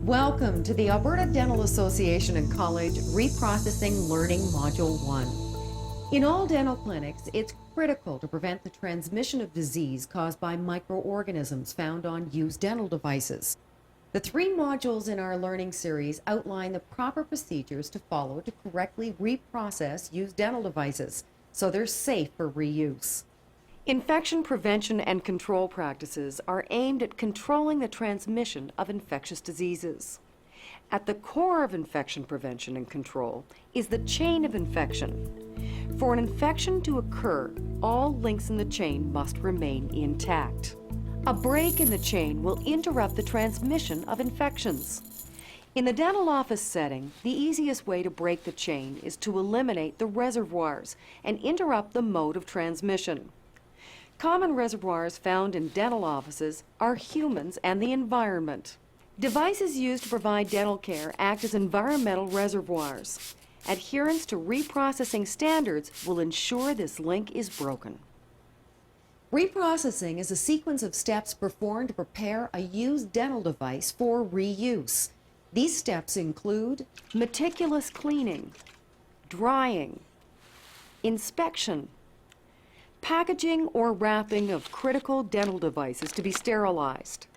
Welcome to the Alberta Dental Association and College Reprocessing Learning Module 1. In all dental clinics, it's critical to prevent the transmission of disease caused by microorganisms found on used dental devices. The 3 modules in our learning series outline the proper procedures to follow to correctly reprocess used dental devices so they're safe for reuse. Infection prevention and control practices are aimed at controlling the transmission of infectious diseases. At the core of infection prevention and control is the chain of infection. For an infection to occur, all links in the chain must remain intact. A break in the chain will interrupt the transmission of infections. In the dental office setting, the easiest way to break the chain is to eliminate the reservoirs and interrupt the mode of transmission. Common reservoirs found in dental offices are humans and the environment. Devices used to provide dental care act as environmental reservoirs. Adherence to reprocessing standards will ensure this link is broken. Reprocessing is a sequence of steps performed to prepare a used dental device for reuse. These steps include meticulous cleaning, drying, inspection, packaging or wrapping of critical dental devices to be sterilized,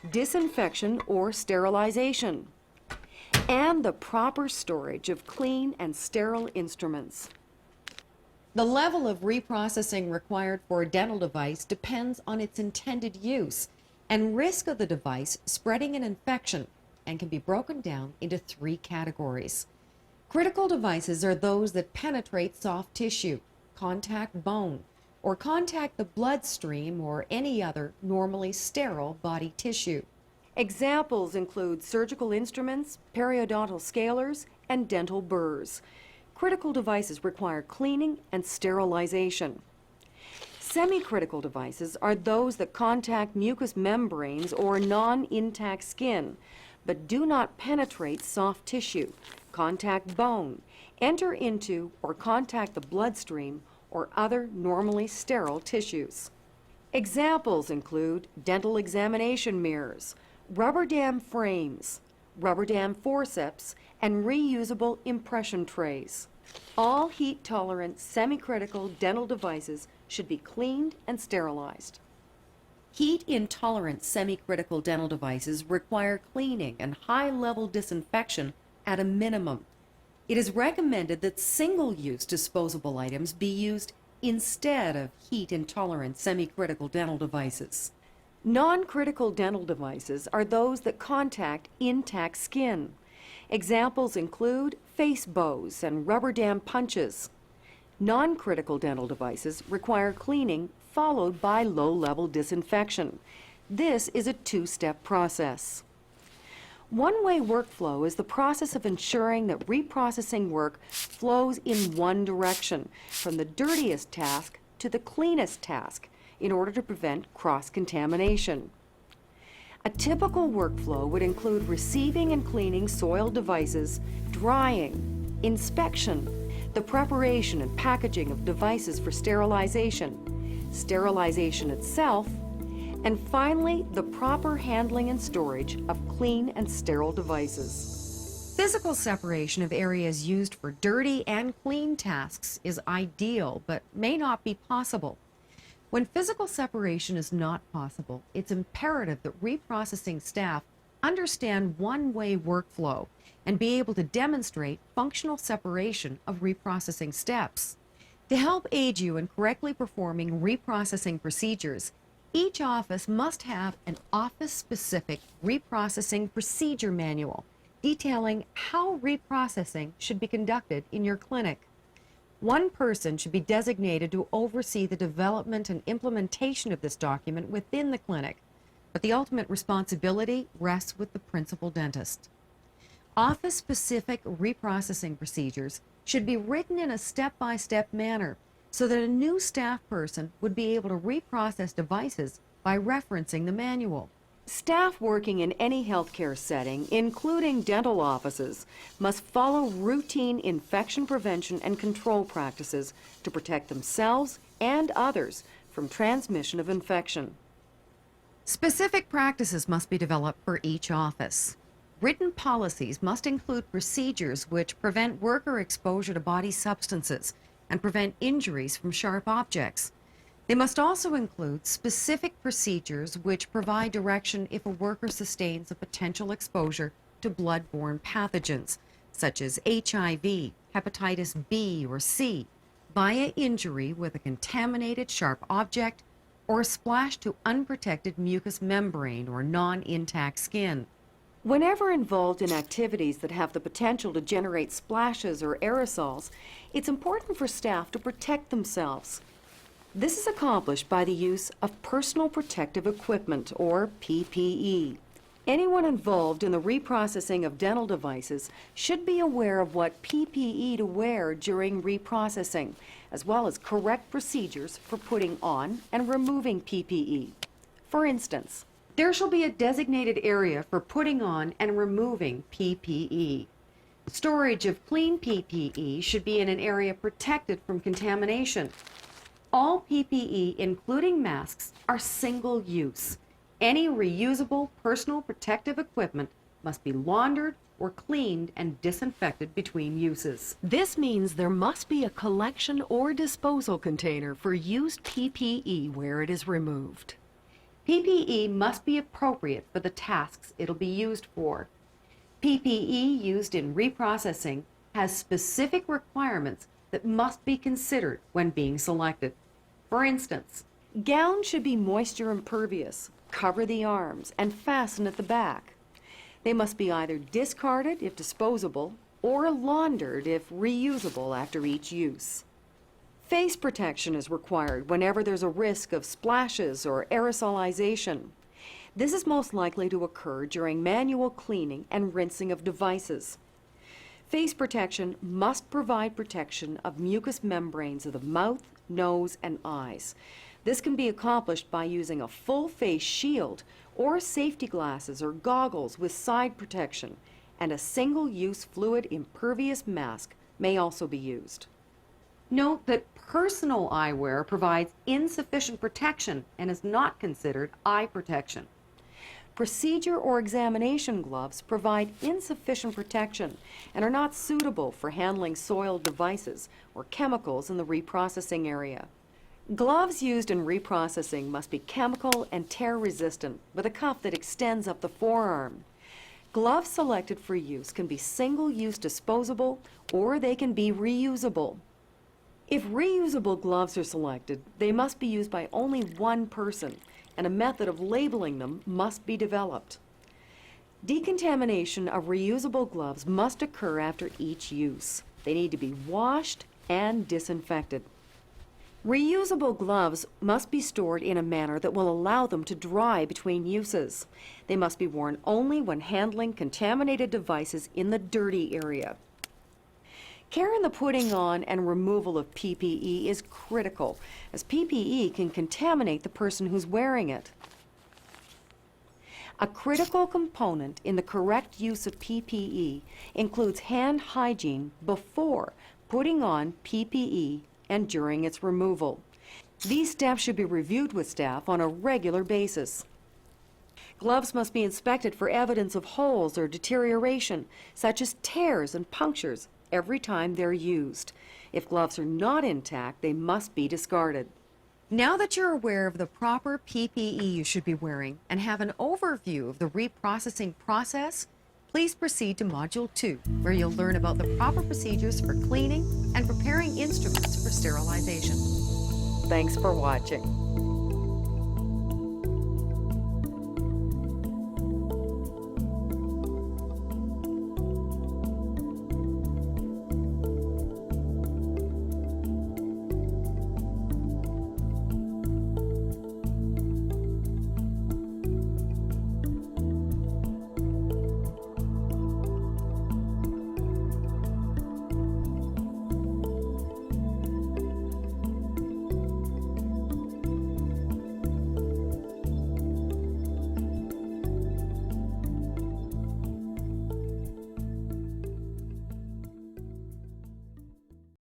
disinfection or sterilization, and the proper storage of clean and sterile instruments. The level of reprocessing required for a dental device depends on its intended use and risk of the device spreading an infection and can be broken down into 3 categories. Critical devices are those that penetrate soft tissue, contact bone, or contact the bloodstream or any other normally sterile body tissue. Examples include surgical instruments, periodontal scalers, and dental burrs. Critical devices require cleaning and sterilization. Semi-critical devices are those that contact mucous membranes or non-intact skin, but do not penetrate soft tissue, contact bone, enter into or contact the bloodstream or other normally sterile tissues. Examples include dental examination mirrors, rubber dam frames, rubber dam forceps, and reusable impression trays. All heat-tolerant semi-critical dental devices should be cleaned and sterilized. Heat-intolerant semi-critical dental devices require cleaning and high-level disinfection at a minimum. It is recommended that single-use disposable items be used instead of heat-intolerant semi-critical dental devices. Non-critical dental devices are those that contact intact skin. Examples include face bows and rubber dam punches. Non-critical dental devices require cleaning followed by low-level disinfection. This is a 2-step process. One-way workflow is the process of ensuring that reprocessing work flows in one direction, from the dirtiest task to the cleanest task, in order to prevent cross-contamination. A typical workflow would include receiving and cleaning soiled devices, drying, inspection, the preparation and packaging of devices for sterilization, sterilization itself, and finally, the proper handling and storage of clean and sterile devices. Physical separation of areas used for dirty and clean tasks is ideal, but may not be possible. When physical separation is not possible, it's imperative that reprocessing staff understand one-way workflow and be able to demonstrate functional separation of reprocessing steps. To help aid you in correctly performing reprocessing procedures, each office must have an office-specific reprocessing procedure manual detailing how reprocessing should be conducted in your clinic. One person should be designated to oversee the development and implementation of this document within the clinic, but the ultimate responsibility rests with the principal dentist. Office-specific reprocessing procedures should be written in a step-by-step manner so that a new staff person would be able to reprocess devices by referencing the manual. Staff working in any healthcare setting, including dental offices, must follow routine infection prevention and control practices to protect themselves and others from transmission of infection. Specific practices must be developed for each office. Written policies must include procedures which prevent worker exposure to body substances and prevent injuries from sharp objects. They must also include specific procedures which provide direction if a worker sustains a potential exposure to blood-borne pathogens, such as HIV, hepatitis B or C, via injury with a contaminated sharp object or a splash to unprotected mucous membrane or non-intact skin. Whenever involved in activities that have the potential to generate splashes or aerosols, it's important for staff to protect themselves. This is accomplished by the use of personal protective equipment, or PPE. Anyone involved in the reprocessing of dental devices should be aware of what PPE to wear during reprocessing, as well as correct procedures for putting on and removing PPE. For instance, there shall be a designated area for putting on and removing PPE. Storage of clean PPE should be in an area protected from contamination. All PPE, including masks, are single use. Any reusable personal protective equipment must be laundered or cleaned and disinfected between uses. This means there must be a collection or disposal container for used PPE where it is removed. PPE must be appropriate for the tasks it'll be used for. PPE used in reprocessing has specific requirements that must be considered when being selected. For instance, gowns should be moisture impervious, cover the arms, and fasten at the back. They must be either discarded if disposable or laundered if reusable after each use. Face protection is required whenever there's a risk of splashes or aerosolization. This is most likely to occur during manual cleaning and rinsing of devices. Face protection must provide protection of mucous membranes of the mouth, nose, and eyes. This can be accomplished by using a full face shield or safety glasses or goggles with side protection, and a single-use fluid impervious mask may also be used. Note that personal eyewear provides insufficient protection and is not considered eye protection. Procedure or examination gloves provide insufficient protection and are not suitable for handling soiled devices or chemicals in the reprocessing area. Gloves used in reprocessing must be chemical and tear resistant with a cuff that extends up the forearm. Gloves selected for use can be single-use disposable or they can be reusable. If reusable gloves are selected, they must be used by only one person, and a method of labeling them must be developed. Decontamination of reusable gloves must occur after each use. They need to be washed and disinfected. Reusable gloves must be stored in a manner that will allow them to dry between uses. They must be worn only when handling contaminated devices in the dirty area. Care in the putting on and removal of PPE is critical, as PPE can contaminate the person who's wearing it. A critical component in the correct use of PPE includes hand hygiene before putting on PPE and during its removal. These steps should be reviewed with staff on a regular basis. Gloves must be inspected for evidence of holes or deterioration, such as tears and punctures, every time they're used. If gloves are not intact, they must be discarded. Now that you're aware of the proper PPE you should be wearing and have an overview of the reprocessing process, please proceed to Module 2, where you'll learn about the proper procedures for cleaning and preparing instruments for sterilization. Thanks for watching.